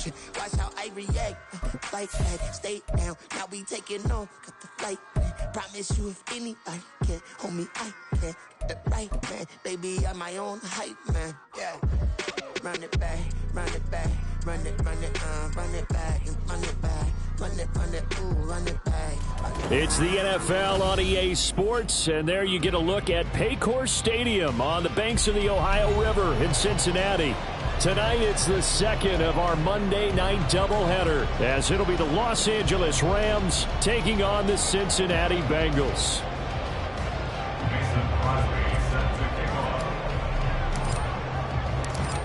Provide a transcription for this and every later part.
action. Watch how I react. Like that, stay down. Now we taking on. Got the flight. Promise you if anybody can, homie, I can. Get the right man. Baby, I'm my own hype man. Yeah. Run it back, run it back, run it back, and run it back, run it, ooh, run it back. It's the NFL on EA Sports, and there you get a look at Paycor Stadium on the banks of the Ohio River in Cincinnati. Tonight, it's the second of our Monday night doubleheader, as it'll be the Los Angeles Rams taking on the Cincinnati Bengals.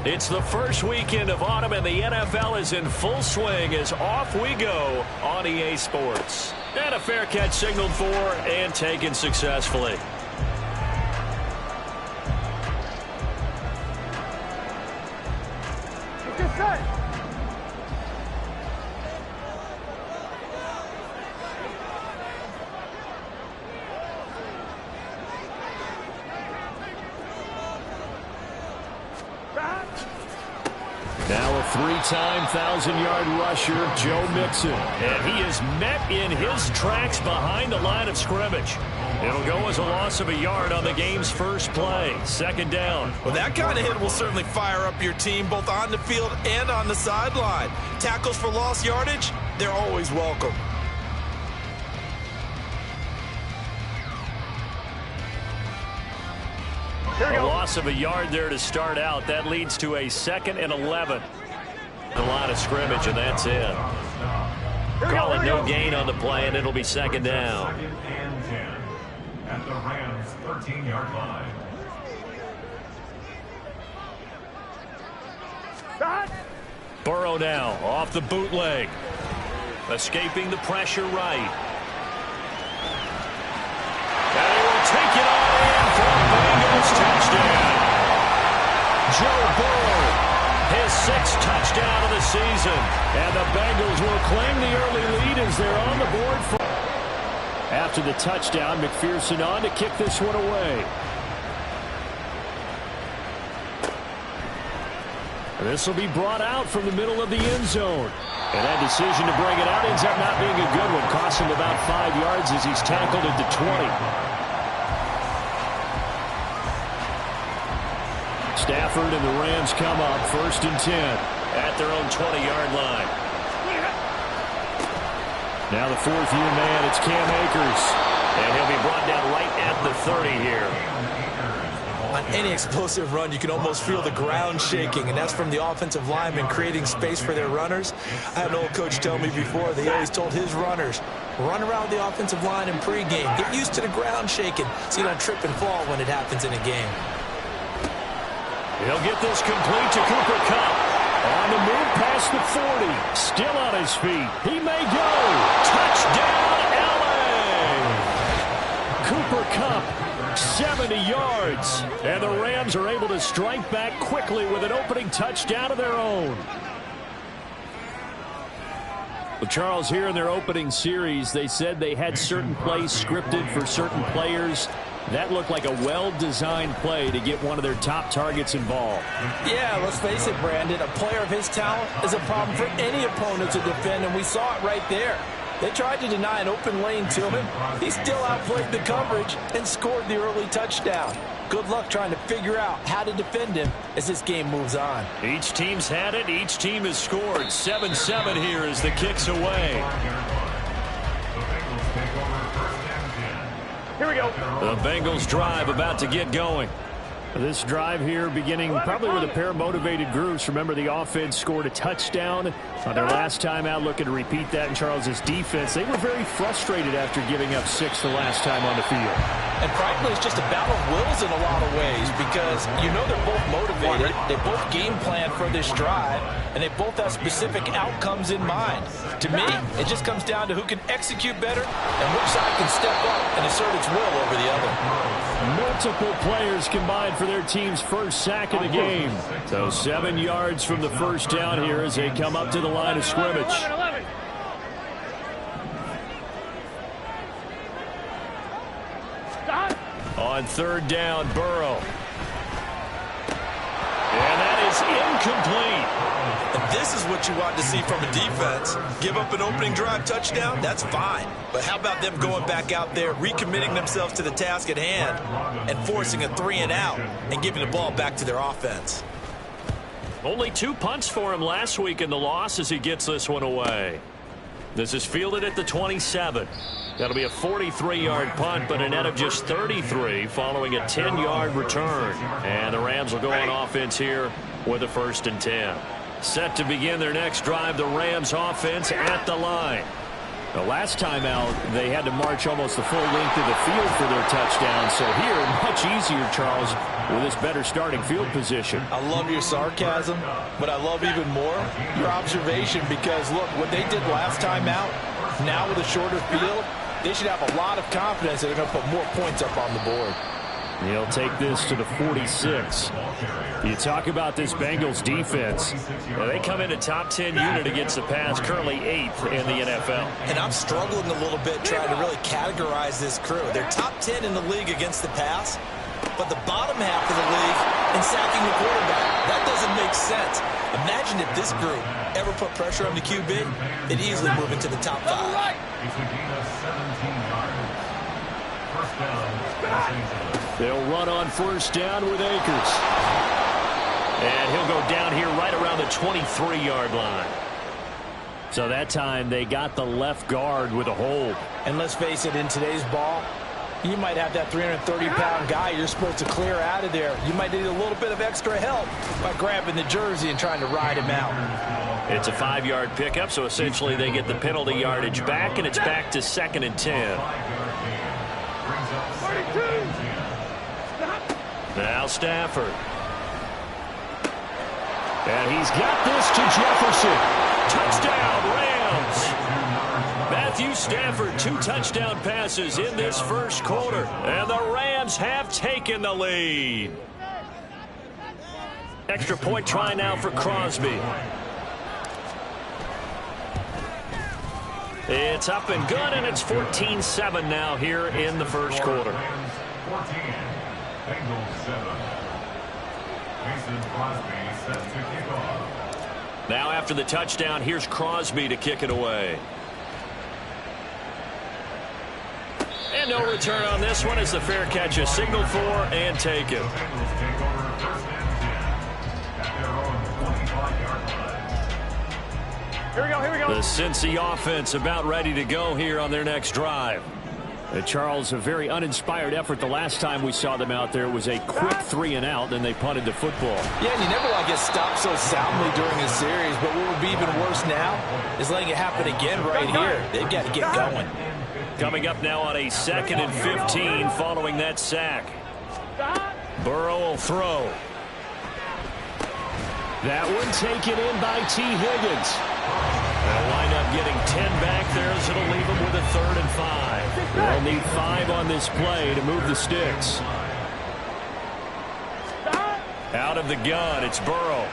It's the first weekend of autumn, and the NFL is in full swing as off we go on EA Sports. And a fair catch signaled for and taken successfully. Now a three-time 1,000-yard rusher, Joe Mixon. And he is met in his tracks behind the line of scrimmage. It'll go as a loss of a yard on the game's first play. Second down. Well, that kind of hit will certainly fire up your team both on the field and on the sideline. Tackles for lost yardage, they're always welcome. A loss of a yard there to start out. That leads to a 2nd and 11. The line of scrimmage, and that's it. Call it no gain on the play, and it'll be second down. 2nd and 10 at the Rams' 13-yard line. Burrow now off the bootleg. Escaping the pressure right. And he will take it on in for a Bengals touchdown. Joe Burrow, his 6th touchdown of the season. And the Bengals will claim the early lead as they're on the board. After the touchdown, McPherson on to kick this one away. And this will be brought out from the middle of the end zone. And that decision to bring it out ends up not being a good one. Cost him about 5 yards as he's tackled at the 20. Stafford and the Rams come up 1st and 10 at their own 20-yard line. Now the 4th-year man, it's Cam Akers. And he'll be brought down right at the 30 here. On any explosive run, you can almost feel the ground shaking, and that's from the offensive linemen creating space for their runners. I had an old coach tell me before, they always told his runners, run around the offensive line in pregame. Get used to the ground shaking so you don't trip and fall when it happens in a game. He'll get this complete to Cooper Kupp. On the move past the 40. Still on his feet. He may go. Touchdown, L.A. Cooper Kupp, 70 yards. And the Rams are able to strike back quickly with an opening touchdown of their own. Well, Charles, here in their opening series, they said they had certain plays scripted for certain players. That looked like a well-designed play to get one of their top targets involved. Yeah, let's face it, Brandon. A player of his talent is a problem for any opponent to defend, and we saw it right there. They tried to deny an open lane to him. He still outplayed the coverage and scored the early touchdown. Good luck trying to figure out how to defend him as this game moves on. Each team's had it. Each team has scored. 7-7 here as the kick's away. Here we go. The Bengals drive about to get going. This drive here beginning probably with a pair of motivated groups. Remember, the offense scored a touchdown on their last time out, looking to repeat that in Charles's defense. They were very frustrated after giving up 6 the last time on the field. And frankly, it's just a battle of wills in a lot of ways because you know they're both motivated. They both game plan for this drive, and they both have specific outcomes in mind. To me, it just comes down to who can execute better and which side can step up and assert its will over the other. Multiple players combined for their team's first sack of the game. So 7 yards from the first down here as they come up to the line of scrimmage. On 3rd down, Burrow. And that is incomplete. this is what you want to see from a defense. Give up an opening drive touchdown, that's fine. But how about them going back out there, recommitting themselves to the task at hand, and forcing a 3-and-out and giving the ball back to their offense? Only 2 punts for him last week in the loss as he gets this one away. This is fielded at the 27. That'll be a 43-yard punt, but a net of just 33 following a 10-yard return. And the Rams will go on offense here with a 1st and 10. Set to begin their next drive, the Rams offense at the line. The last time out, they had to march almost the full length of the field for their touchdown. So here, much easier, Charles, with this better starting field position. I love your sarcasm, but I love even more your observation because, look, what they did last time out, now with a shorter field, they should have a lot of confidence that they're going to put more points up on the board. He'll take this to the 46. You talk about this Bengals defense. They come in a top 10 unit against the pass, currently 8th in the NFL. And I'm struggling a little bit trying to really categorize this crew. They're top 10 in the league against the pass, but the bottom half of the league in sacking the quarterback. That doesn't make sense. Imagine if this group ever put pressure on the QB, they'd easily move into the top 5. They'll run on 1st down with Akers. And he'll go down here right around the 23-yard line. So that time they got the left guard with a hold. And let's face it, in today's ball, you might have that 330-pound guy you're supposed to clear out of there. You might need a little bit of extra help by grabbing the jersey and trying to ride him out. It's a 5-yard pickup, so essentially they get the penalty yardage back, and it's back to 2nd and 10. Now Stafford. And he's got this to Jefferson. Touchdown, Rams. Matthew Stafford, 2 touchdown passes in this first quarter. And the Rams have taken the lead. Extra point try now for Crosby. It's up and good, and it's 14-7 now here in the first quarter. 14, Bengals 7. Mason Crosby set to kick off. Now after the touchdown, here's Crosby to kick it away. And no return on this one as the fair catch is signaled for and taken. Bengals take over 1st and 10 at their own 25-yard line. Here we go. The Cincy offense about ready to go here on their next drive. Charles, a very uninspired effort the last time we saw them out there. It was a quick 3-and-out, then they punted the football. Yeah, and you never want to get stopped so soundly during a series, but what would be even worse now is letting it happen again right here. They've got to get going. Coming up now on a 2nd and 15 following that sack. Burrow will throw. That one taken in by T. Higgins. They'll wind up getting 10 back there as it'll leave them with a 3rd and 5. They'll need 5 on this play to move the sticks. Out of the gun, it's Burrow.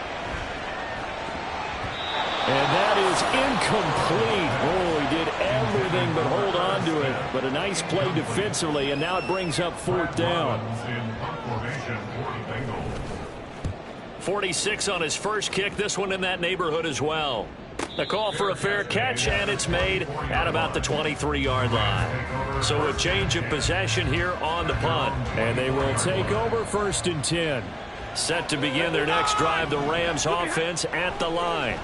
And that is incomplete. Oh, he did everything but hold on to it. But a nice play defensively, and now it brings up 4th down. 46 on his first kick. This one in that neighborhood as well. The call for a fair catch, and it's made at about the 23-yard line. So a change of possession here on the punt. And they will take over 1st and 10. Set to begin their next drive, the Rams offense at the line.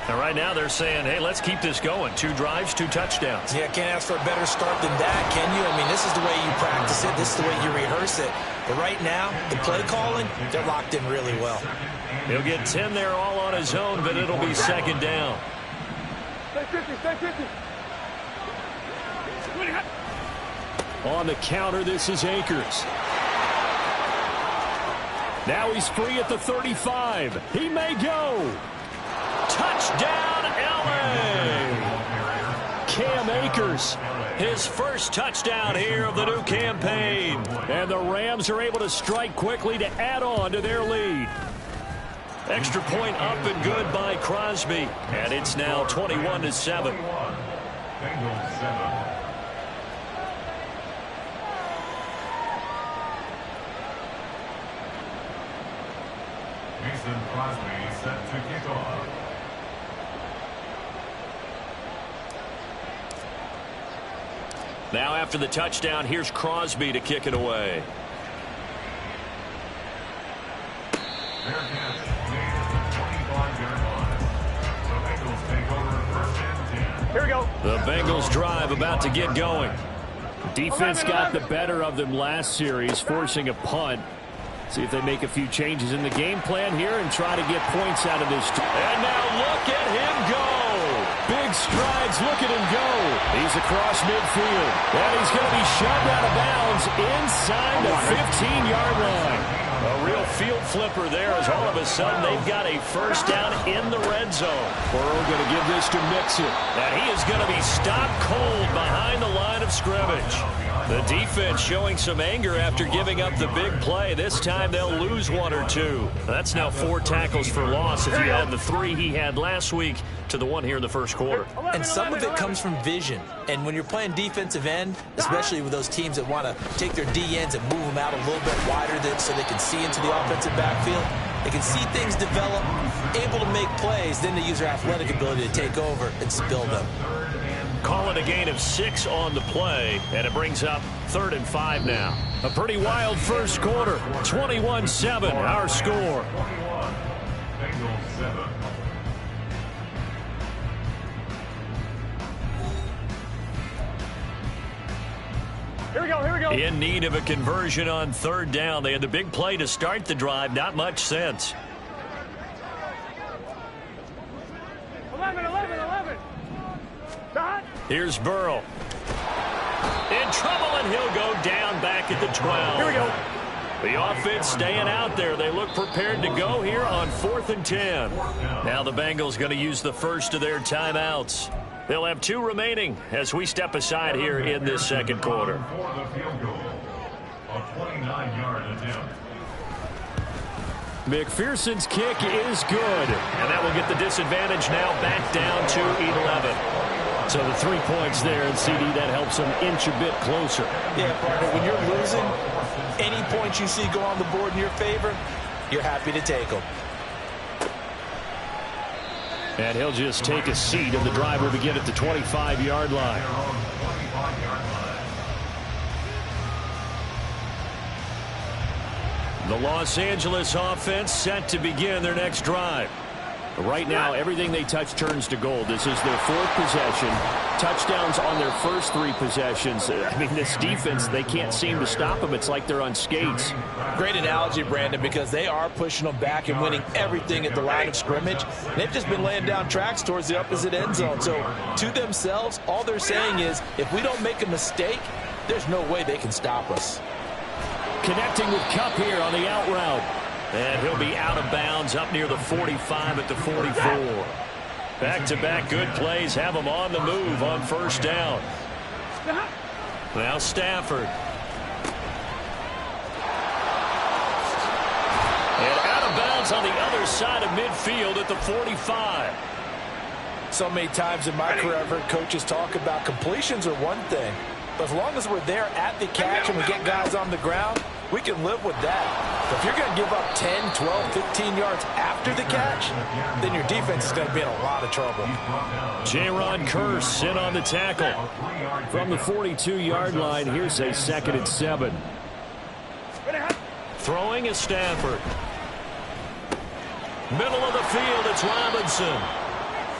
And right now they're saying, hey, let's keep this going. 2 drives, 2 touchdowns. Yeah, can't ask for a better start than that, can you? I mean, this is the way you practice it. This is the way you rehearse it. But right now, the play calling, they're locked in really well. He'll get 10 there all on his own, but it'll be 2nd down. Stay 50. On the counter, this is Akers. Now he's free at the 35. He may go. Touchdown, LA! Cam Akers, his first touchdown here of the new campaign. And the Rams are able to strike quickly to add on to their lead. Extra point up and good by Crosby. And it's now 21-7. Bengals 7. Mason Crosby set to kick off. Now after the touchdown, here's Crosby to kick it away. Fair catch made at the 25-yard line. The Bengals take over first and 10. Here we go. The Bengals drive about to get going. Defense got the better of them last series, forcing a punt. See if they make a few changes in the game plan here and try to get points out of this. And now look at him go. Big strides. Look at him go. He's across midfield. And he's going to be shoved out of bounds inside the 15-yard line. A real field flipper there as all of a sudden they've got a first down in the red zone. Burrow going to give this to Mixon. And he is going to be stopped cold behind the line of scrimmage. The defense showing some anger after giving up the big play. This time they'll lose one or two. That's now 4 tackles for loss if you add the 3 he had last week to the 1 here in the first quarter. And some of it comes from vision. And when you're playing defensive end, especially with those teams that want to take their D-ends and move them out a little bit wider so they can see into the offensive backfield, they can see things develop, able to make plays, then they use their athletic ability to take over and spill them. Call it a gain of 6 on the play, and it brings up 3rd and 5 now. A pretty wild first quarter. 21-7, our score. 21, Bengals 7. Here we go. Here we go. In need of a conversion on 3rd down. They had the big play to start the drive. Not much sense. 11. Here's Burrow. In trouble, and he'll go down back at the 12. Here we go. The offense staying out there. They look prepared to go here on 4th and 10. Now the Bengals going to use the first of their timeouts. They'll have 2 remaining as we step aside here in this second quarter. For the field goal, a 29-yard attempt. McPherson's kick is good, and that will get the disadvantage now back down to 11. So the 3 points there, and CD, that helps them inch a bit closer. Yeah, partner, when you're losing, any points you see go on the board in your favor, you're happy to take them. And he'll just take a seat, and the drive will begin at the 25-yard line. The Los Angeles offense set to begin their next drive. Right now, everything they touch turns to gold. This is their 4th possession. Touchdowns on their first 3 possessions. I mean, this defense, they can't seem to stop them. It's like they're on skates. Great analogy, Brandon, because they are pushing them back and winning everything at the line of scrimmage. They've just been laying down tracks towards the opposite end zone. So, to themselves, all they're saying is, if we don't make a mistake, there's no way they can stop us. Connecting with Kupp here on the out route. And he'll be out of bounds up near the 45 at the 44. Back-to-back good plays have them on the move on first down. Now Stafford. And out of bounds on the other side of midfield at the 45. So many times in my career, I've heard coaches talk about completions are one thing. But as long as we're there at the catch and we get guys on the ground, we can live with that. But if you're going to give up 10, 12, 15 yards after the catch, then your defense is going to be in a lot of trouble. Jaron Kearse in on the tackle. From the 42-yard line, here's a 2nd and 7. Throwing is Stafford. Middle of the field, it's Robinson.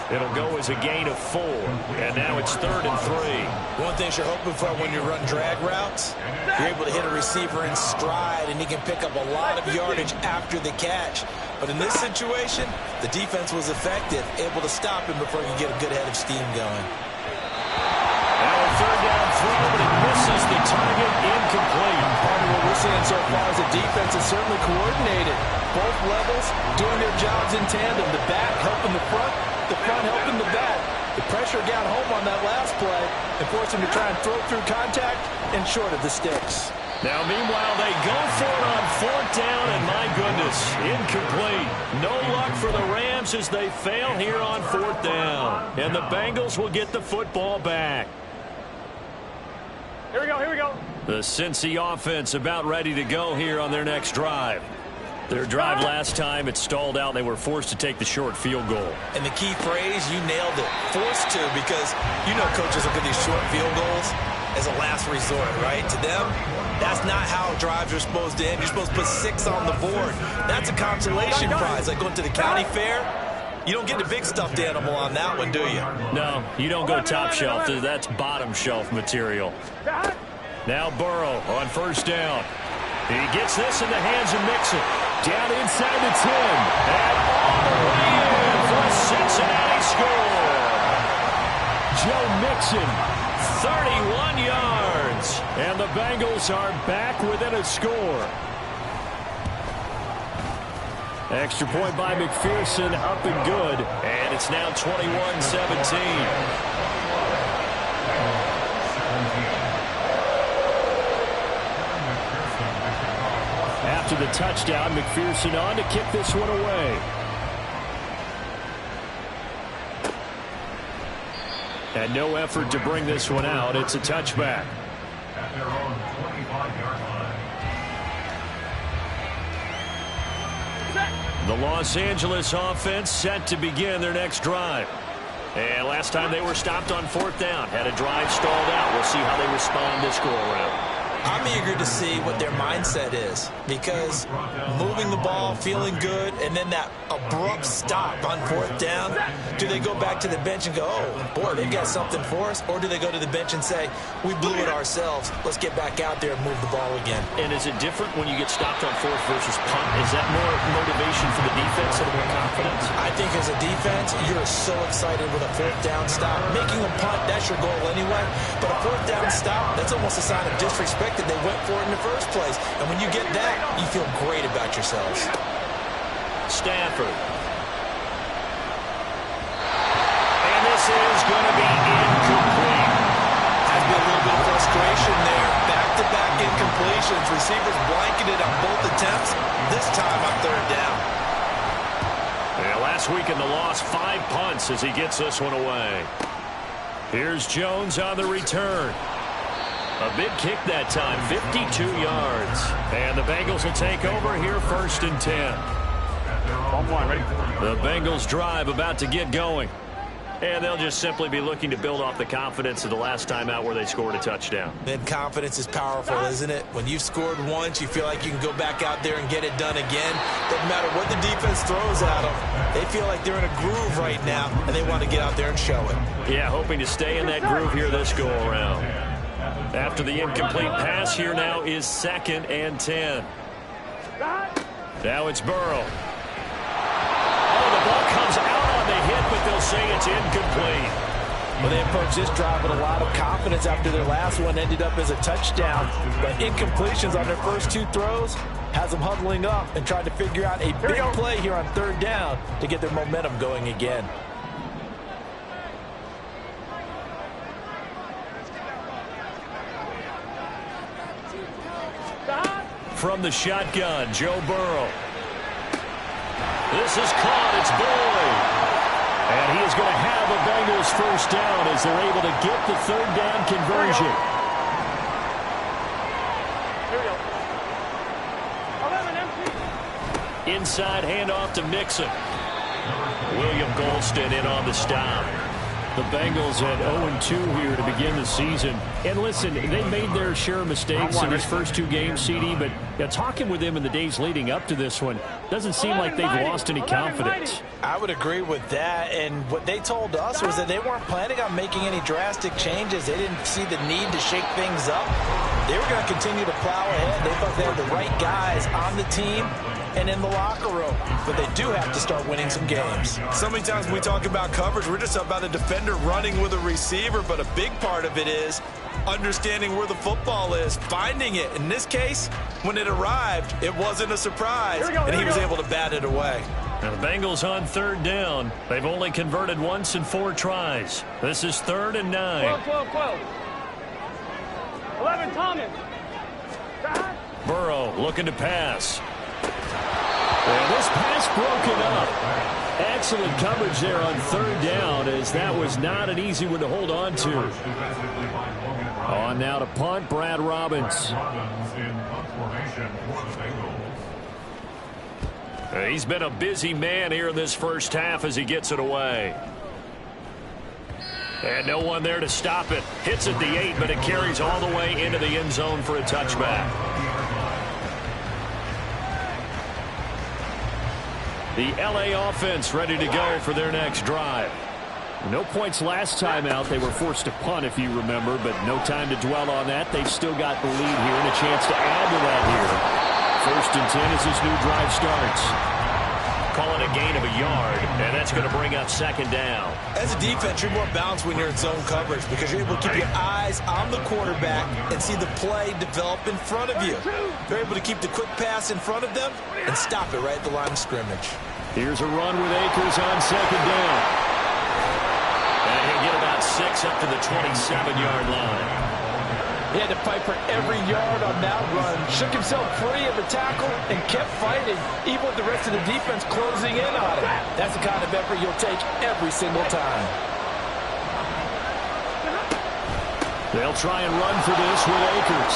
It'll go as a gain of 4, and now it's 3rd and 3. One thing you're hoping for when you run drag routes, you're able to hit a receiver in stride, and he can pick up a lot of yardage after the catch. But in this situation, the defense was effective, able to stop him before he could get a good head of steam going. Now a 3rd down throw, but it misses the target, incomplete. Part of what we're seeing so far is the defense is certainly coordinated. Both levels doing their jobs in tandem. The back helping the front helping the back. The pressure got home on that last play and forced him to try and throw through contact and short of the sticks. Now, meanwhile, they go for it on 4th down, and my goodness, incomplete. No luck for the Rams as they fail here on 4th down. And the Bengals will get the football back. Here we go. The Cincy offense about ready to go here on their next drive. Their drive last time, it stalled out. They were forced to take the short field goal. And the key phrase, you nailed it, forced to, because you know coaches look at these short field goals as a last resort, right? To them, that's not how drives are supposed to end. You're supposed to put 6 on the board. That's a consolation prize, like going to the county fair. You don't get the big stuffed animal on that one, do you? No, you don't go top shelf. That's bottom shelf material. Now Burrow on first down. He gets this in the hands of Mixon. Down inside the 10. And all the way in for a Cincinnati score. Joe Mixon, 31 yards. And the Bengals are back within a score. Extra point by McPherson, up and good. And it's now 21-17. After the touchdown, McPherson on to kick this one away. And no effort to bring this one out. It's a touchback. At their own 25-yard line. The Los Angeles offense set to begin their next drive. And last time they were stopped on fourth down. Had a drive stalled out. We'll see how they respond this go-around. I'm eager to see what their mindset is, because moving the ball, feeling good, and then that abrupt stop on fourth down, do they go back to the bench and go, oh, boy, they've got something for us? Or do they go to the bench and say, we blew it ourselves, let's get back out there and move the ball again? And is it different when you get stopped on fourth versus punt? Is that more motivation for the defense and more confidence? I think as a defense, you're so excited with a fourth down stop. Making a punt, that's your goal anyway. But a fourth down stop, that's almost a sign of disrespect that they went for it in the first place. And when you get that, you feel great about yourselves. Stafford. And this is going to be incomplete. Has been a little bit of frustration there. Back-to-back incompletions. Receivers blanketed on both attempts. This time on third down. Yeah, last week in the loss, 5 punts as he gets this one away. Here's Jones on the return. A big kick that time, 52 yards. And the Bengals will take over here, 1st and 10. Ready? The Bengals drive about to get going. And they'll just simply be looking to build off the confidence of the last time out where they scored a touchdown. Then confidence is powerful, isn't it? When you've scored once, you feel like you can go back out there and get it done again. Doesn't matter what the defense throws at them. They feel like they're in a groove right now, and they want to get out there and show it. Yeah, hoping to stay in that groove here this go-around. After the incomplete pass, here now is 2nd and 10. Now it's Burrow. Oh, the ball comes out on the hit, but they'll say it's incomplete. Well, they approached this drive with a lot of confidence after their last one ended up as a touchdown. But incompletions on their first 2 throws has them huddling up and trying to figure out a big play here on third down to get their momentum going again. From the shotgun, Joe Burrow. This is caught. It's Boyd. And he is going to have a Bengals first down as they're able to get the third down conversion. Inside handoff to Mixon. William Golston in on the stop. The Bengals at 0-2 here to begin the season. And listen, they made their share of mistakes in these first 2 games, CD, but talking with them in the days leading up to this one, doesn't seem like they've lost any confidence. I would agree with that, and what they told us was that they weren't planning on making any drastic changes. They didn't see the need to shake things up. They were going to continue to plow ahead. They thought they had the right guys on the team and in the locker room, but they do have to start winning some games. So many times when we talk about coverage, we're just about a defender running with a receiver, but a big part of it is understanding where the football is, finding it. In this case, when it arrived, it wasn't a surprise, and he was able to bat it away. Now the Bengals on third down. They've only converted once in 4 tries. This is 3rd and 9. 12. 11, Thomas. Burrow looking to pass. And this pass broken up. Excellent coverage there on third down, as that was not an easy one to hold on to. On now to punt, Brad Robbins. He's been a busy man here in this first half as he gets it away. And no one there to stop it. Hits at the 8, but it carries all the way into the end zone for a touchback. The LA offense ready to go for their next drive. No points last time out. They were forced to punt, if you remember, but no time to dwell on that. They've still got the lead here and a chance to add to that here. 1st and 10 as this new drive starts. Calling a gain of a yard, and that's going to bring up 2nd down. As a defense, you're more balanced when you're in zone coverage because you're able to keep your eyes on the quarterback and see the play develop in front of you. You're able to keep the quick pass in front of them and stop it right at the line of scrimmage. Here's a run with Akers on 2nd down. And he'll get about 6 up to the 27-yard line. He had to fight for every yard on that run. Shook himself free of the tackle and kept fighting, even with the rest of the defense closing in on him. That's the kind of effort you'll take every single time. They'll try and run for this with Akers.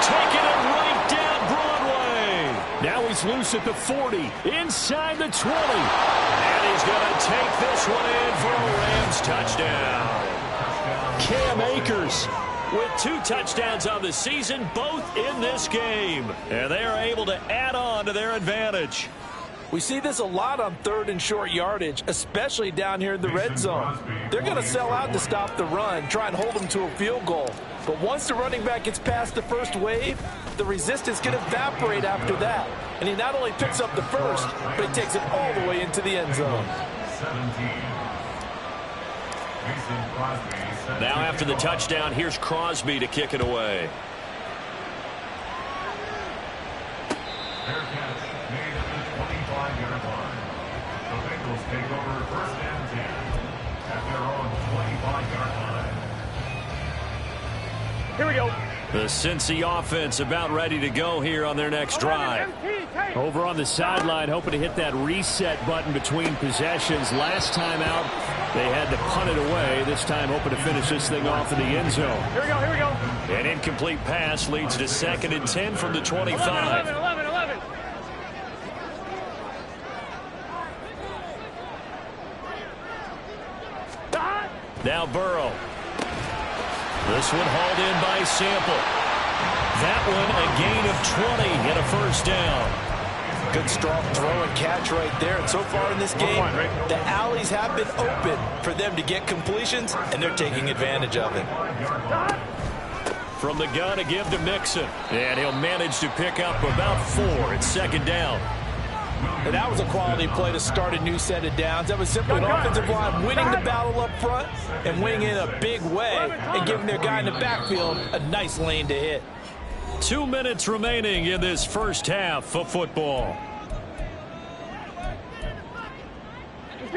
Taking it right down Broadway. Now he's loose at the 40, inside the 20. And he's going to take this one in for a Rams touchdown. Cam Akers with 2 touchdowns on the season, both in this game. And they are able to add on to their advantage. We see this a lot on 3rd and short yardage, especially down here in the red zone. They're going to sell out to stop the run, try and hold them to a field goal. But once the running back gets past the first wave, the resistance can evaporate after that. And he not only picks up the first, but he takes it all the way into the end zone. Now after the touchdown, here's Crosby to kick it away. Fair catch made at the 25-yard line. The Bengals take over 1st and 10 at their own 25-yard line. Here we go. The Cincy offense about ready to go here on their next drive. Over on the sideline, hoping to hit that reset button between possessions. Last time out, they had to punt it away. This time, hoping to finish this thing off in the end zone. Here we go, here we go. An incomplete pass leads to 2nd and 10 from the 25. 11. Now Burrow. This one hauled in by Sample. That one a gain of 20 and a 1st down. Good strong throw and catch right there. And so far in this game, the alleys have been open for them to get completions, and they're taking advantage of it. From the gun, a give to Mixon. And he'll manage to pick up about 4 at 2nd down. And that was a quality play to start a new set of downs. That was simply an offensive line winning the battle up front and winning in a big way and giving their guy in the backfield a nice lane to hit. 2 minutes remaining in this first half of football.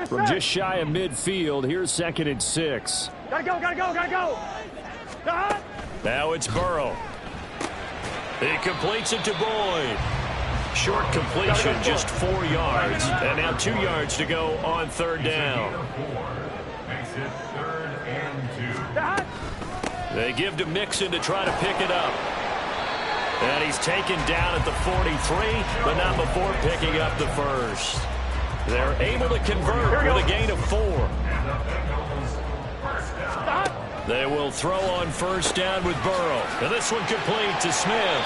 From just shy of midfield, here's 2nd and 6. Gotta go. Now it's Burrow. He completes it to Boyd. Short completion, just 4 yards. And now 2 yards to go on 3rd down. Makes it 3rd and 2. They give to Mixon to try to pick it up. And he's taken down at the 43, but not before picking up the first. They're able to convert with a gain of 4. They will throw on 1st down with Burrow. And this one complete to Smith.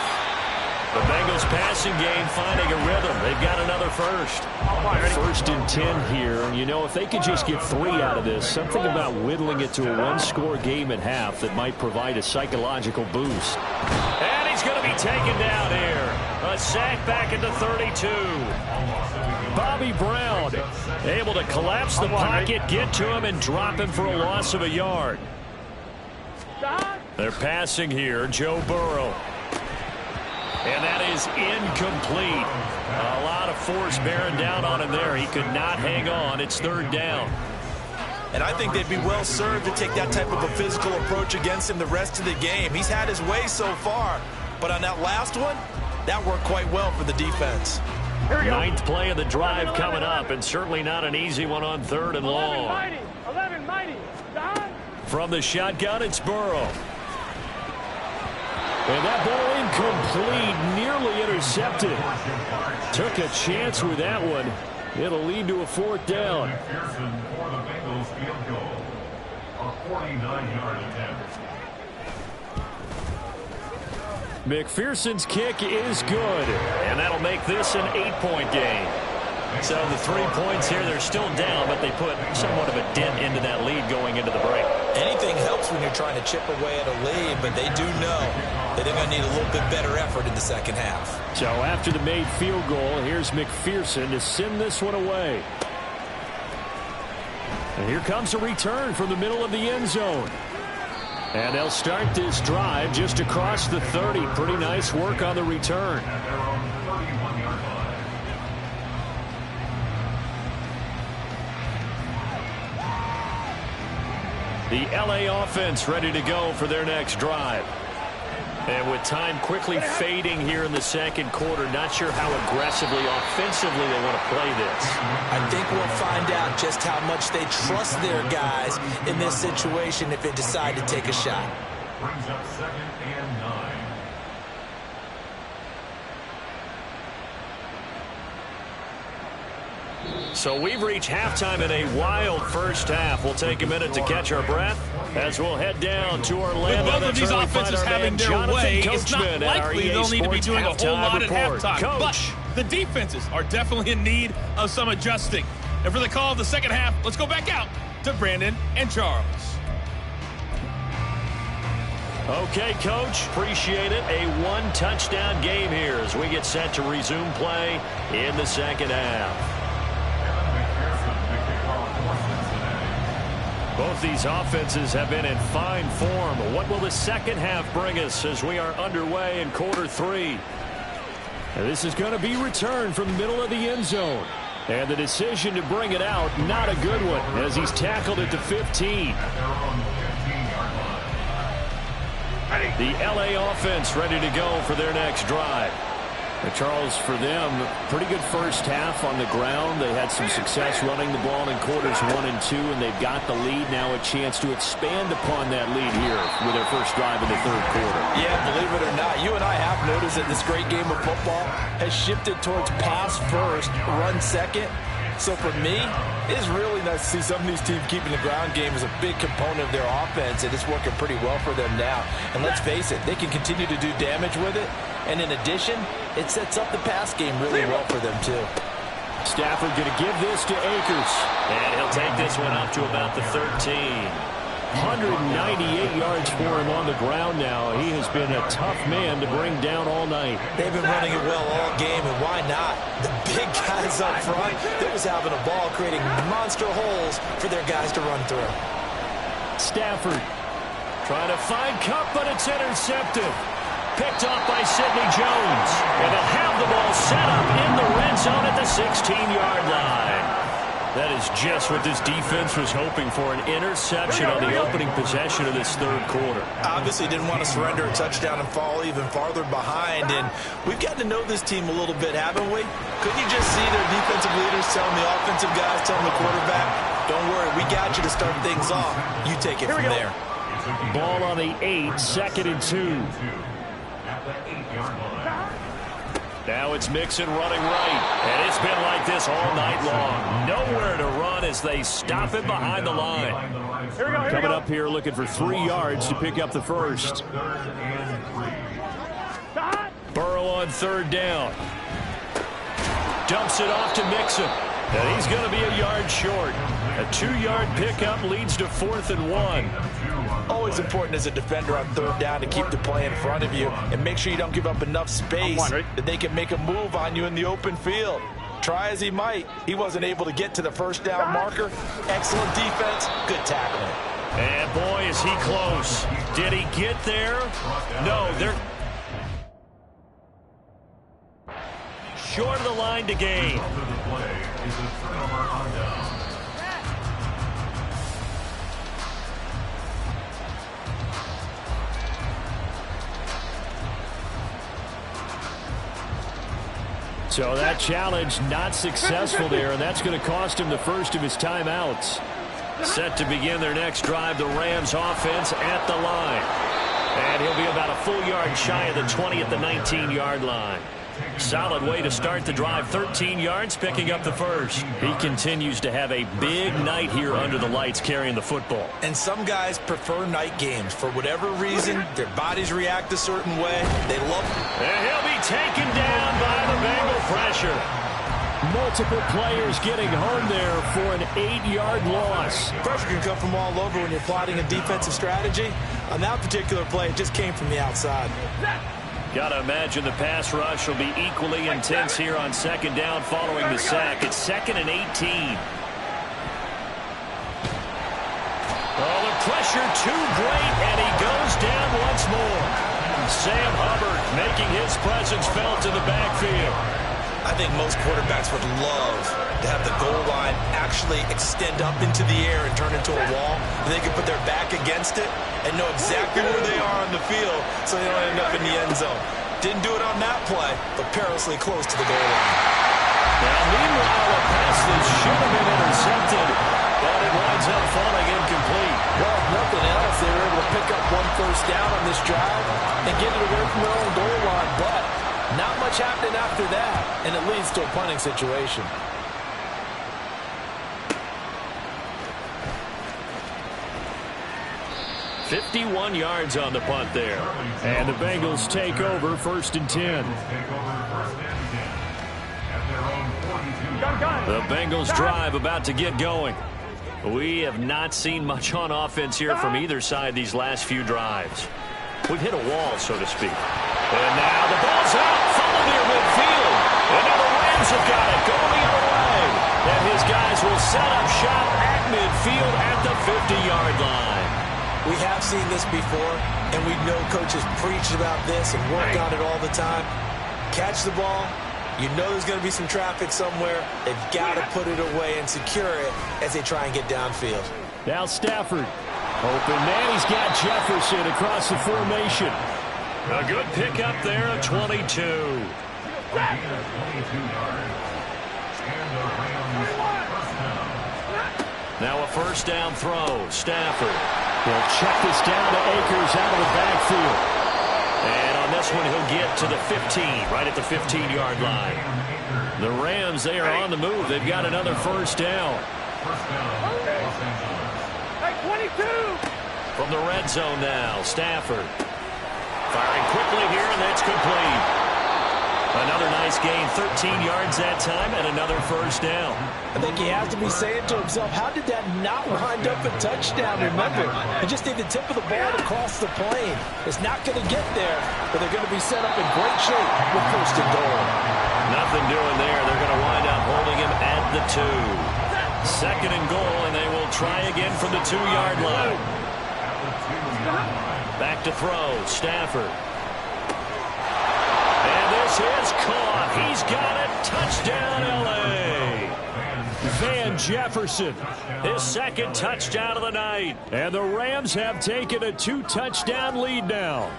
The Bengals passing game finding a rhythm. They've got another first. 1st and 10 here. And, you know, if they could just get 3 out of this, something about whittling it to a 1-score game at half that might provide a psychological boost. And he's going to be taken down here. A sack back at the 32. Bobby Brown able to collapse the pocket, get to him, and drop him for a loss of a yard. They're passing here, Joe Burrow. And that is incomplete. A lot of force bearing down on him there. He could not hang on. It's 3rd down. And I think they'd be well served to take that type of a physical approach against him the rest of the game. He's had his way so far. But on that last one, that worked quite well for the defense. 9th play of the drive coming up, and certainly not an easy one on 3rd and long. 11, mighty. From the shotgun, it's Burrow. And that ball incomplete, nearly intercepted. Took a chance with that one. It'll lead to a 4th down. McPherson for the Bengals field goal. A 49-yard attempt. McPherson's kick is good, and that'll make this an 8-point game. So the 3 points here, they're still down, but they put somewhat of a dent into that lead going into the break. Anything helps when you're trying to chip away at a lead, but they do know that they're going to need a little bit better effort in the second half. So after the made field goal, here's McPherson to send this one away. And here comes a return from the middle of the end zone. And they'll start this drive just across the 30. Pretty nice work on the return. At their own 31-yard line. The LA offense ready to go for their next drive. And with time quickly fading here in the second quarter, not sure how aggressively, offensively they want to play this. I think we'll find out just how much they trust their guys in this situation if they decide to take a shot. Brings up 2nd and 9. So we've reached halftime in a wild first half. We'll take a minute to catch our breath as we'll head down to Orlando. With both of these offenses having their way, it's not likely they'll need to be doing a whole lot at halftime. But the defenses are definitely in need of some adjusting. And for the call of the second half, let's go back out to Brandon and Charles. Okay, Coach, appreciate it. A 1-touchdown game here as we get set to resume play in the second half. Both these offenses have been in fine form. What will the second half bring us as we are underway in quarter 3? And this is going to be returned from the middle of the end zone. And the decision to bring it out, not a good one, as he's tackled at the 15. The LA offense ready to go for their next drive. And Charles, for them, pretty good first half on the ground. They had some success running the ball in quarters 1 and 2, and they've got the lead now, a chance to expand upon that lead here with their first drive in the third quarter. Yeah, believe it or not, you and I have noticed that this great game of football has shifted towards pass first, run second. So for me, it's really nice to see some of these teams keeping the ground game as a big component of their offense, and it's working pretty well for them now. And let's face it, they can continue to do damage with it. And in addition, it sets up the pass game really well for them, too. Stafford going to give this to Akers. And he'll take this one up to about the 13. 198 yards for him on the ground now. He has been a tough man to bring down all night. They've been running it well all game, and why not? The big guys up front, they're just having a ball, creating monster holes for their guys to run through. Stafford trying to find Cup, but it's intercepted. Picked off by Sidney Jones. And they'll have the ball set up in the red zone at the 16-yard line. That is just what this defense was hoping for, an interception on the opening possession of this third quarter. Obviously didn't want to surrender a touchdown and fall even farther behind, and we've gotten to know this team a little bit, haven't we? Couldn't you just see their defensive leaders telling the offensive guys, telling the quarterback, don't worry, we got you to start things off. You take it from there. Ball on the 8, 2nd and 2. At the 8-yard line. Now it's Mixon running right, and it's been like this all night long. Nowhere to run as they stop it behind the line. Coming up here looking for 3 yards to pick up the first. Burrow on third down. Dumps it off to Mixon, and he's going to be a yard short. A 2-yard pickup leads to 4th and 1. Always important as a defender on third down to keep the play in front of you and make sure you don't give up enough space that they can make a move on you in the open field. Try as he might, he wasn't able to get to the first down marker. Excellent defense, good tackling. And boy, is he close. Did he get there? No, they're short of the line to gain. So that challenge not successful there, and that's going to cost him the first of his timeouts. Set to begin their next drive, the Rams offense at the line. And he'll be about a full yard shy of the 20 at the 19-yard line. Solid way to start the drive. 13 yards, picking up the first. He continues to have a big night here under the lights carrying the football. And some guys prefer night games. For whatever reason, their bodies react a certain way. They love it. And he'll be taken down by the Bengal pressure. Multiple players getting home there for an 8-yard loss. Pressure can come from all over when you're plotting a defensive strategy. On that particular play, it just came from the outside. Got to imagine the pass rush will be equally intense here on second down following the sack. It's 2nd and 18. Oh, the pressure too great, and he goes down once more. Sam Hubbard making his presence felt in the backfield. I think most quarterbacks would love to have the goal line actually extend up into the air and turn into a wall. And they can put their back against it and know exactly where they are on the field so they don't end up in the end zone. Didn't do it on that play, but perilously close to the goal line. Now, meanwhile, a pass that should have been intercepted, but it winds up falling incomplete. Well, if nothing else, they were able to pick up 1 first down on this drive and get it away from their own goal line, but not much happening after that, and it leads to a punting situation. .51 yards on the punt there. And the Bengals take over 1st and 10. The Bengals drive about to get going. We have not seen much on offense here from either side these last few drives. We've hit a wall, so to speak. And now the ball's out, funneled near midfield. And now the Rams have got it, going the other way. And his guys will set up shop at midfield at the 50-yard line. We have seen this before, and we know coaches preach about this and work on it all the time. Catch the ball. You know there's going to be some traffic somewhere. They've got to put it away and secure it as they try and get downfield. Now Stafford. Open man. He's got Jefferson across the formation. A good pickup there of 22. Now a first down throw. Stafford. He'll check this down to Akers out of the backfield. And on this one, he'll get to the 15, right at the 15-yard line. The Rams, they are on the move. They've got another first down. Hey, 22! From the red zone now, Stafford. Firing quickly here, and that's complete. Another nice gain, 13 yards that time, and another first down. I think he has to be saying to himself, how did that not wind up a touchdown? Remember, he just need the tip of the ball to cross the plane. It's not going to get there, but they're going to be set up in great shape with 1st and goal. Nothing doing there. They're going to wind up holding him at the 2. 2nd and goal, and they will try again from the 2-yard line. Back to throw, Stafford. Is caught. He's got it. Touchdown, L.A. Van Jefferson, his 2nd touchdown of the night. And the Rams have taken a 2-touchdown lead now.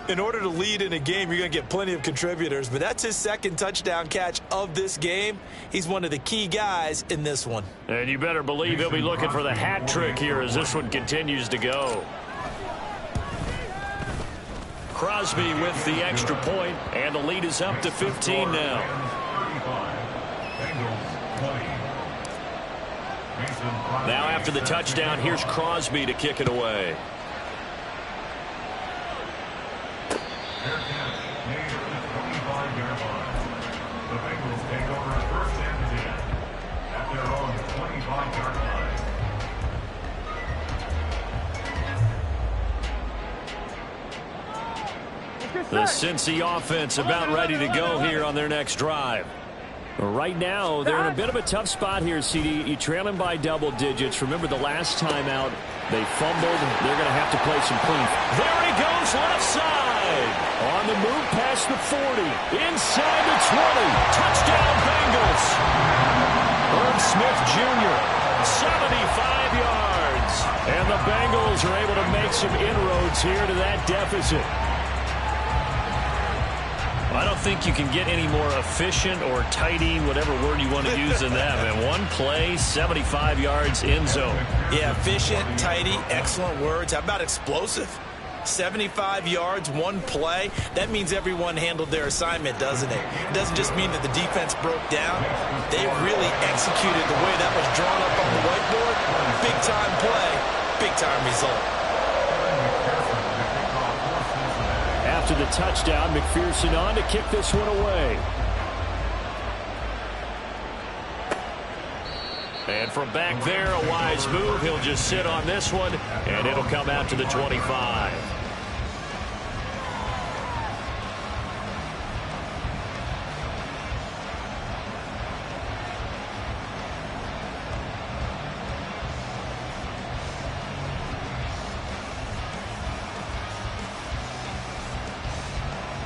In order to lead in a game, you're going to get plenty of contributors, but that's his 2nd touchdown catch of this game. He's one of the key guys in this one. And you better believe he'll be looking for the hat trick here as this one continues to go. Crosby with the extra point, and the lead is up to 15 now. Now after the touchdown, here's Crosby to kick it away. The Bengals take over 1st and 10 at their own 25-yard line. The Cincy offense about ready to go here on their next drive. Right now, they're in a bit of a tough spot here, CD. You trail them by double digits. Remember the last time out, they fumbled. They're going to have to play some clean. There he goes, left side. On the move past the 40. Inside the 20. Touchdown, Bengals. Herb Smith Jr., 75 yards. And the Bengals are able to make some inroads here to that deficit. I don't think you can get any more efficient or tidy, whatever word you want to use in that. Man, one play, 75 yards, end zone. Yeah, efficient, tidy, excellent words. How about explosive? 75 yards, one play. That means everyone handled their assignment, doesn't it? It doesn't just mean that the defense broke down. They really executed the way that was drawn up on the whiteboard. Big-time play, big-time result. After the touchdown, McPherson on to kick this one away. And from back there, a wise move. He'll just sit on this one, and it'll come out to the 25.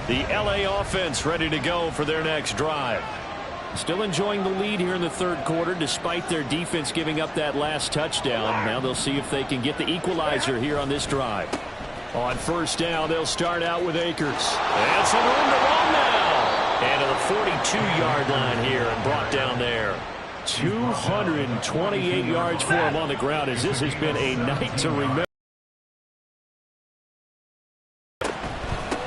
The LA offense ready to go for their next drive. Still enjoying the lead here in the third quarter despite their defense giving up that last touchdown. Now they'll see if they can get the equalizer here on this drive. On first down, they'll start out with Akers. And some room to run now. And to the 42-yard line here and brought down there. 228 yards for him on the ground as this has been a night to remember.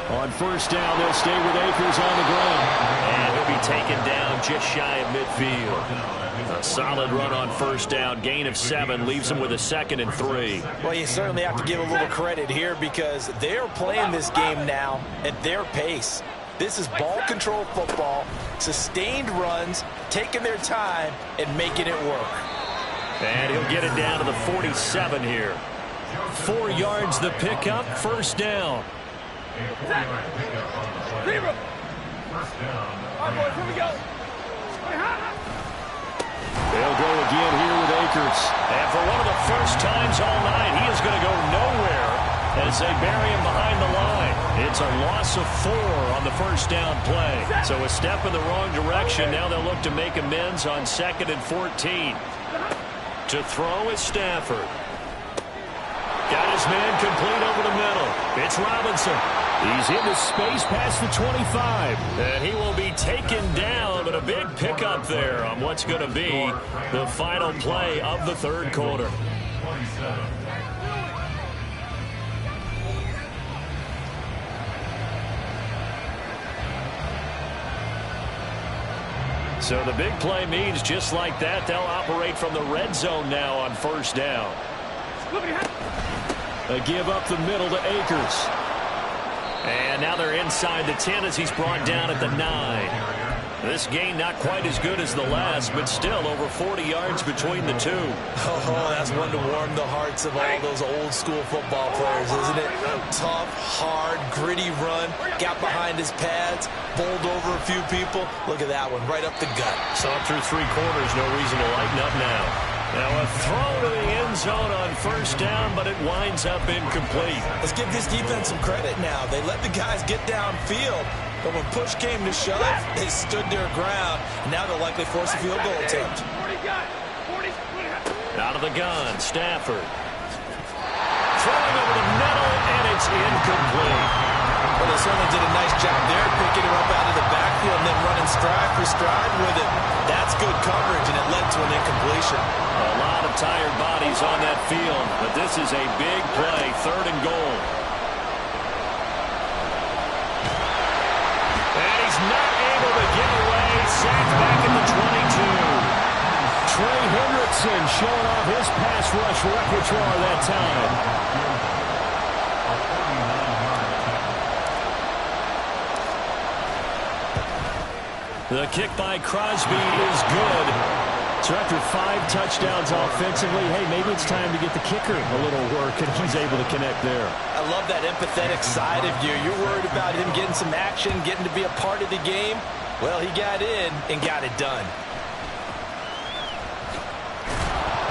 On first down, they'll stay with Akers on the ground. And he'll be taken down just shy of midfield. A solid run on first down. Gain of 7 leaves him with a 2nd and 3. Well, you certainly have to give a little credit here because they're playing this game now at their pace. This is ball control football, sustained runs, taking their time and making it work. And he'll get it down to the 47 here. 4 yards the pickup, first down. Zero. All right, boys, here we go. They'll go again here with Akers. And for one of the first times all night, he is going to go nowhere as they bury him behind the line. It's a loss of 4 on the first down play. So a step in the wrong direction. Now they'll look to make amends on 2nd and 14. To throw is Stafford. Got his man complete over the middle. It's Robinson. He's into space past the 25. And he will be taken down, but a big pickup there on what's going to be the final play of the third quarter. So the big play means just like that, they'll operate from the red zone now on first down. A give up the middle to Akers. And now they're inside the 10 as he's brought down at the 9. This gain not quite as good as the last, but still over 40 yards between the two. Oh, that's one to warm the hearts of all those old school football players, isn't it? Tough, hard, gritty run, got behind his pads, bowled over a few people. Look at that one, right up the gut. Saw him through 3 quarters, no reason to lighten up now. Now a throw to the end zone on first down, but it winds up incomplete. Let's give this defense some credit now. They let the guys get downfield, but when push came to shove, they stood their ground. And now they'll likely force a field goal attempt. Out of the gun, Stafford. Throwing over the middle, and it's incomplete. Well, they certainly did a nice job there, picking him up out of the backfield and then running stride for stride with it. That's good coverage, and it led to an incompletion. A lot of tired bodies on that field, but this is a big play, 3rd and goal. And he's not able to get away, sacked back at the 22. Trey Hendrickson showing off his pass rush repertoire that time. The kick by Crosby is good. So after 5 touchdowns offensively, hey, maybe it's time to get the kicker a little work, and he's able to connect there. I love that empathetic side of you. You're worried about him getting some action, getting to be a part of the game. Well, he got in and got it done.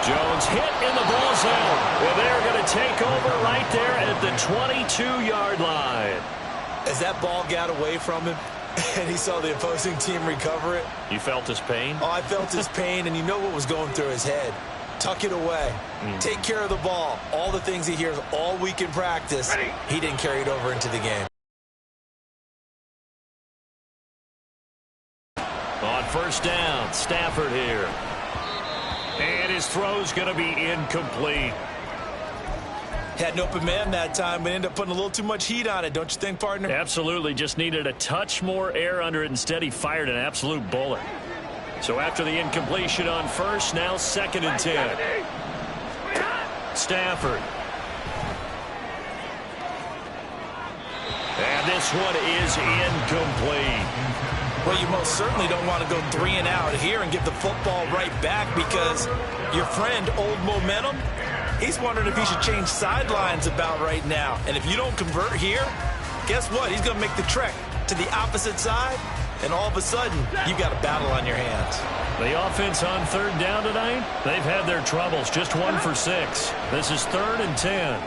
Jones hit in the ball zone. Well, they're going to take over right there at the 22-yard line. As that ball got away from him, and he saw the opposing team recover it. You felt his pain? Oh, I felt his pain, and you know what was going through his head. Tuck it away. Take care of the ball. All the things he hears all week in practice, he didn't carry it over into the game. On first down, Stafford here. And his throw's going to be incomplete. Had an open man that time, but ended up putting a little too much heat on it, don't you think, partner? Absolutely. Just needed a touch more air under it. Instead, he fired an absolute bullet. So after the incompletion on first, now 2nd and 10. Stafford. And this one is incomplete. Well, you most certainly don't want to go 3 and out here and give the football right back, because your friend, Old Momentum, he's wondering if he should change sidelines about right now. And if you don't convert here, guess what? He's going to make the trek to the opposite side, and all of a sudden, you got a battle on your hands. The offense on 3rd down tonight, they've had their troubles. Just 1 for 6. This is 3rd and 10.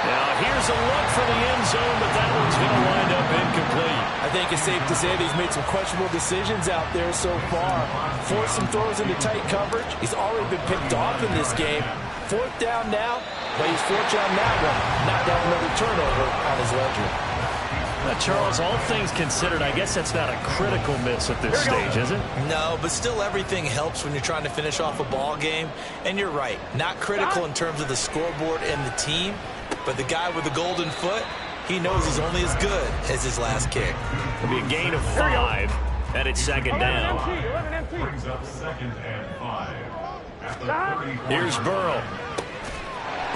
Now, here's a look for the end zone, but that one's going to wind up incomplete. I think it's safe to say that he's made some questionable decisions out there so far. Forced some throws into tight coverage. He's already been picked off in this game. 4th down now, but he's fortunate on that one. Not to have another turnover on his ledger. Charles, all things considered, I guess that's not a critical miss at this stage, is it? No, but still everything helps when you're trying to finish off a ball game. And you're right, not critical in terms of the scoreboard and the team, but the guy with the golden foot, he knows he's only as good as his last kick. It'll be a gain of 5, and it's 2nd down. Brings up 2nd and 5. At the 34. Here's Burrow.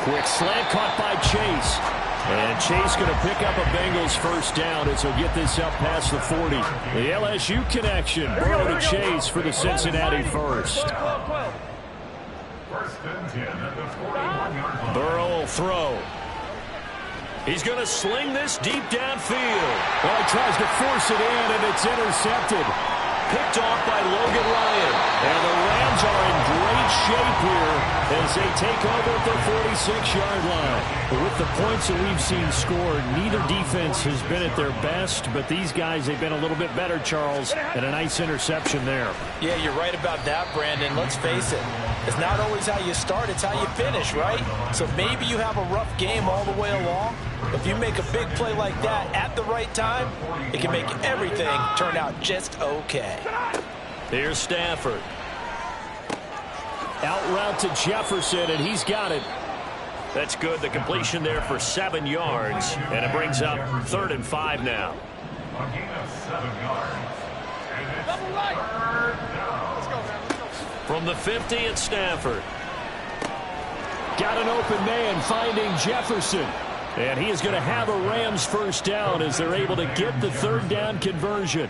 Quick slant caught by Chase. And Chase going to pick up a Bengals 1st down as he'll get this up past the 40. The LSU connection. Burrow to Chase for the Cincinnati 1st. 1st and 10 at the 41-yard line. Burrow will throw. He's going to sling this deep downfield. Well, he tries to force it in, and it's intercepted. Picked off by Logan Ryan. And the Rams are in great shape here as they take over at the 46-yard line. But with the points that we've seen scored, neither defense has been at their best, but these guys, they've been a little bit better, Charles, and a nice interception there. Yeah, you're right about that, Brandon. Let's face it. It's not always how you start, it's how you finish, right? So maybe you have a rough game all the way along. If you make a big play like that at the right time, it can make everything turn out just okay. Here's Stafford. Out route to Jefferson, and he's got it. That's good. The completion there for 7 yards, and it brings up 3rd and 5 now. A gain of 7 yards. And it's 3rd down. Let's go, man. Let's go. From the 50 at Stafford. Got an open man finding Jefferson. And he is going to have a Rams 1st down as they're able to get the 3rd down conversion.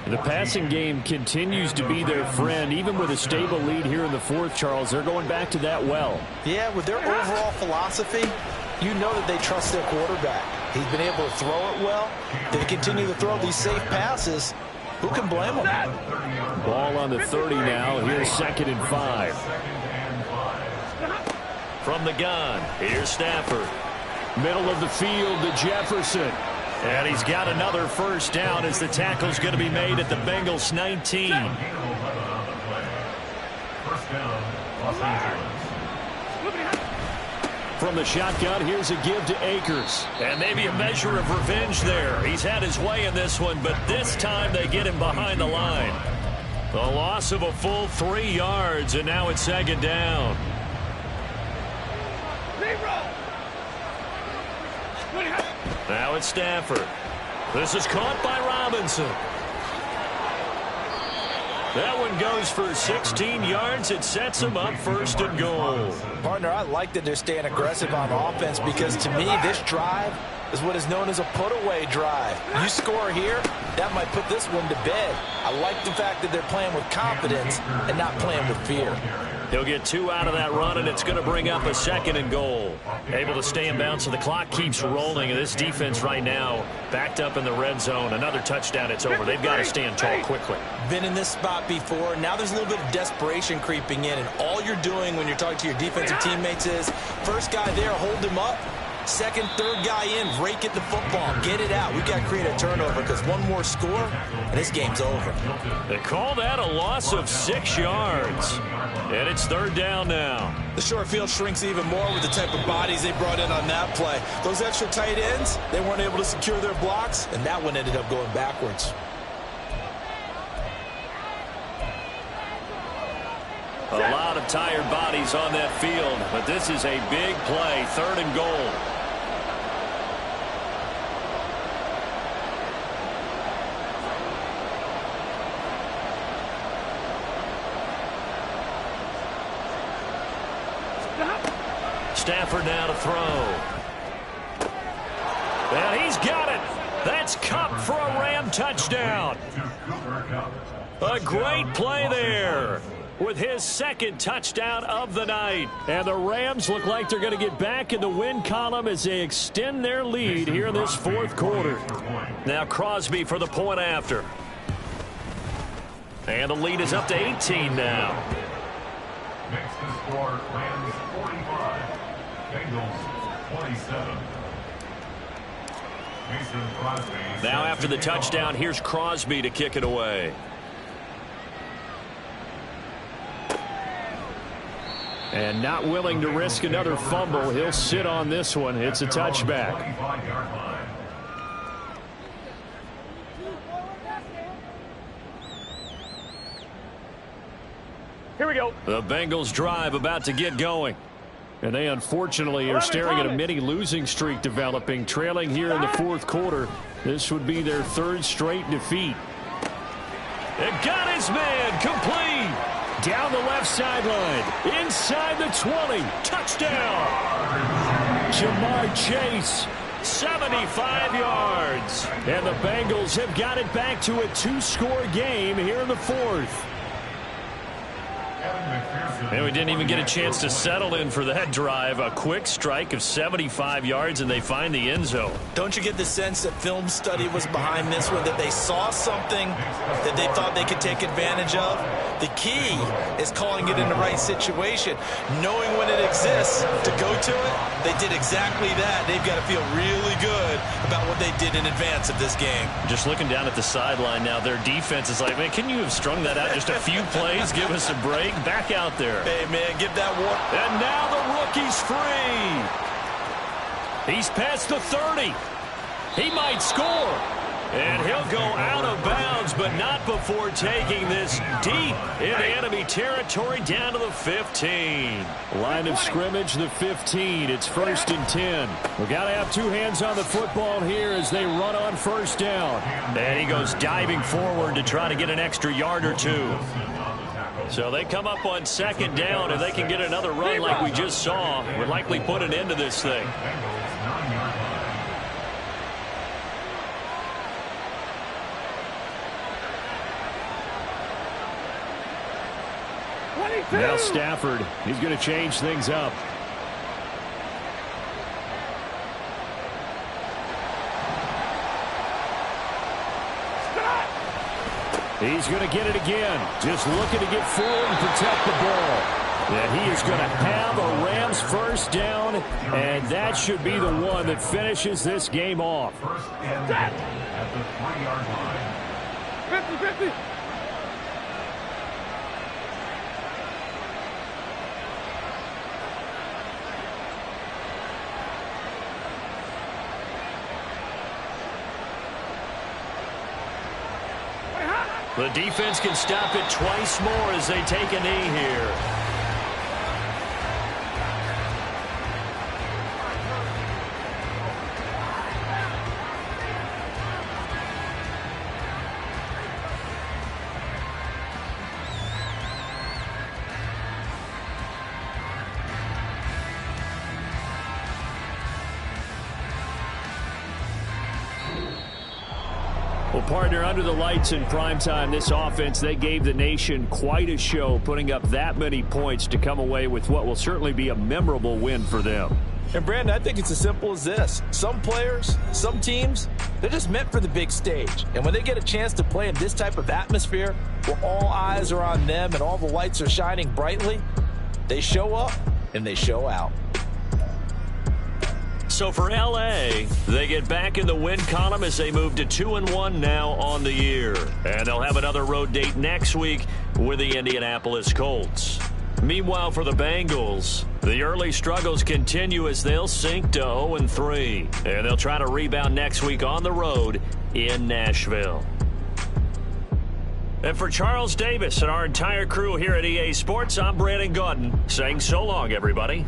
The passing game continues to be their friend. Even with a stable lead here in the 4th, Charles, they're going back to that well. Yeah, with their overall philosophy, you know that they trust their quarterback. He's been able to throw it well. They continue to throw these safe passes. Who can blame them? Ball on the 30 now. Here's 2nd and 5. From the gun, here's Stafford. Middle of the field to Jefferson. And he's got another 1st down as the tackle's going to be made at the Bengals 19. From the shotgun, here's a give to Akers. And maybe a measure of revenge there. He's had his way in this one, but this time they get him behind the line. The loss of a full 3 yards, and now it's 2nd down. Now it's Stafford. This is caught by Robinson. That one goes for 16 yards. It sets him up 1st and goal. Partner, I like that they're staying aggressive on offense, because to me, this drive is what is known as a put-away drive. You score here, that might put this one to bed. I like the fact that they're playing with confidence and not playing with fear. He'll get 2 out of that run, and it's going to bring up a 2nd and goal. Able to stay in bounds, so the clock keeps rolling. And this defense right now backed up in the red zone. Another touchdown, it's over. They've got to stand tall quickly. Been in this spot before. Now there's a little bit of desperation creeping in, and all you're doing when you're talking to your defensive teammates is, first guy there, hold him up. 2nd, 3rd guy in, rake at the football. Get it out. We've got to create a turnover, because one more score, and this game's over. They call that a loss of 6 yards. And it's 3rd down now. The short field shrinks even more with the type of bodies they brought in on that play. Those extra tight ends, they weren't able to secure their blocks, and that one ended up going backwards. A lot of tired bodies on that field, but this is a big play, 3rd and goal. Stafford now to throw. And he's got it. That's Kupp for a Ram touchdown. A great play there with his 2nd touchdown of the night. And the Rams look like they're going to get back in the win column as they extend their lead here in this 4th quarter. Now Crosby for the point after. And the lead is up to 18 now. Next to score, Rams 45, Bengals 27. Now after the touchdown, here's Crosby to kick it away. And not willing to risk another fumble. He'll sit on this one. It's a touchback. Here we go. The Bengals drive about to get going. And they unfortunately are staring at a mini losing streak developing, trailing here in the 4th quarter. This would be their 3rd straight defeat. It got his man complete. Down the left sideline. Inside the 20. Touchdown. Jamar Chase. 75 yards. And the Bengals have got it back to a 2-score game here in the 4th. And we didn't even get a chance to settle in for that drive. A quick strike of 75 yards, and they find the end zone. Don't you get the sense that film study was behind this one, that they saw something that they thought they could take advantage of? The key is calling it in the right situation, knowing when it exists to go to it. They did exactly that. They've got to feel really good about what they did in advance of this game. Just looking down at the sideline now, their defense is like, man, can you have strung that out just a few plays? Give us a break. Back out there. Hey, man, give that one. And now the rookie's free. He's past the 30. He might score. And he'll go out of bounds, but not before taking this deep into enemy territory down to the 15. Line of scrimmage, the 15. It's 1st and 10. We've got to have 2 hands on the football here as they run on 1st down. And he goes diving forward to try to get an extra yard or 2. So they come up on 2nd down. If they can get another run like we just saw, would likely put an end to this thing. Now Stafford, he's going to change things up. He's going to get it again. Just looking to get forward and protect the ball. And he is going to have a Rams 1st down, and that should be the one that finishes this game off. 1st and 10 at the 3-yard line. 50-50. The defense can stop it twice more as they take a knee here. Well, partner, under the lights in primetime, this offense, they gave the nation quite a show, putting up that many points to come away with what will certainly be a memorable win for them. And, Brandon, I think it's as simple as this. Some players, some teams, they're just meant for the big stage. And when they get a chance to play in this type of atmosphere where all eyes are on them and all the lights are shining brightly, they show up and they show out. So for L.A., they get back in the win column as they move to 2-1 now on the year. And they'll have another road date next week with the Indianapolis Colts. Meanwhile, for the Bengals, the early struggles continue as they'll sink to 0-3. And they'll try to rebound next week on the road in Nashville. And for Charles Davis and our entire crew here at EA Sports, I'm Brandon Gaudin saying so long, everybody.